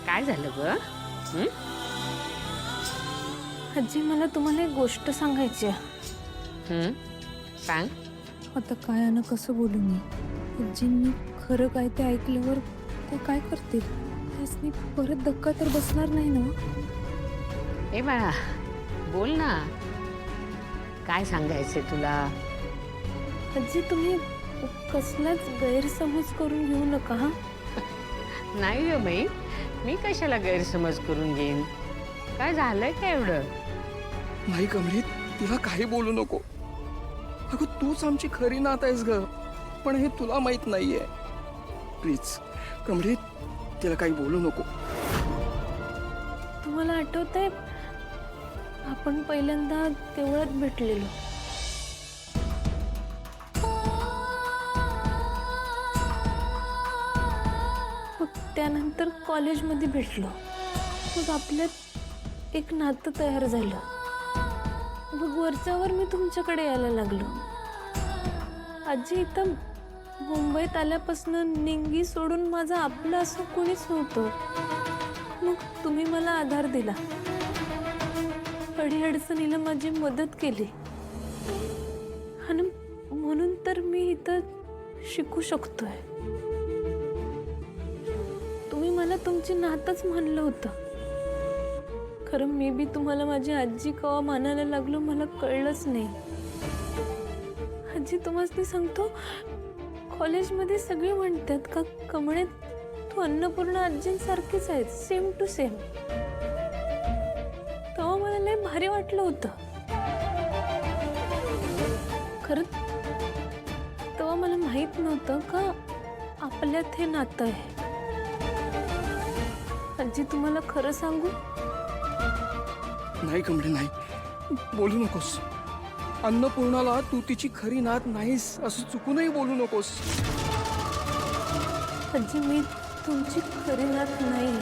काय झालं ग? हं? आजी मला तुम्हाला एक गोष्ट सांगायची आहे. हं? सांग. आता काय आणि कसं बोलू मी? आजींनी खरं काय ते ऐकल्यावर ते काय करतील? त्यासनी परत धक्का तर बसणार नाही ना? ए बाळा, बोल ना. काय सांगायचंय तुला? आजी तुम्ही कसलाच गैरसमज करून घेऊ नका हा. नाही ग बाई, मी कशाला गैरसमज करून घेईन? काय झालंय का एवढं? नाही कमली, तिला काही बोलू नको. अगं तूच आमची खरी नात आहेस ग, पण हे तुला माहित नाहीये. प्लीज कमली, तिला काही बोलू नको. तुम्हाला आठवतंय आपण पहिल्यांदा देवळात भेटलेलो. मग त्यानंतर कॉलेजमध्ये भेटलो. मग आपल्यात एक नातं तयार झालं. मग वरच्यावर मी तुमच्याकडे यायला लागलो. आजी इथं मुंबईत आल्यापासून निंगी सोडून माझं आपलं असं कोणीच नव्हतं. मग तुम्ही मला आधार दिला, अडीअडचणीला माझी मदत केली आणि म्हणून तर मी इथं शिकू शकतोय. तुम्ही मला तुमची नातच म्हणलं होतं. खरं मी बी तुम्हाला माझी आजी कवा मानायला लागलो मला कळलंच नाही. आजी तुम्हाला सांगतो, कॉलेजमध्ये सगळे म्हणतात का कमळे तू अन्नपूर्णा आजींसारखीच आहे, सेम टू सेम. तेव्हा मला लय भारी वाटलं होतं. खरं तेव्हा मला माहित नव्हतं का आपल्यात हे नातं आहे. आजी तुम्हाला खरं सांगू, नाही कमली, नाही बोलू नकोस. अन्नपूर्णाला तू तिची खरी नात नाहीस असं चुकूनही बोलू नकोस. आजी मी तुमची खरी नात नाही.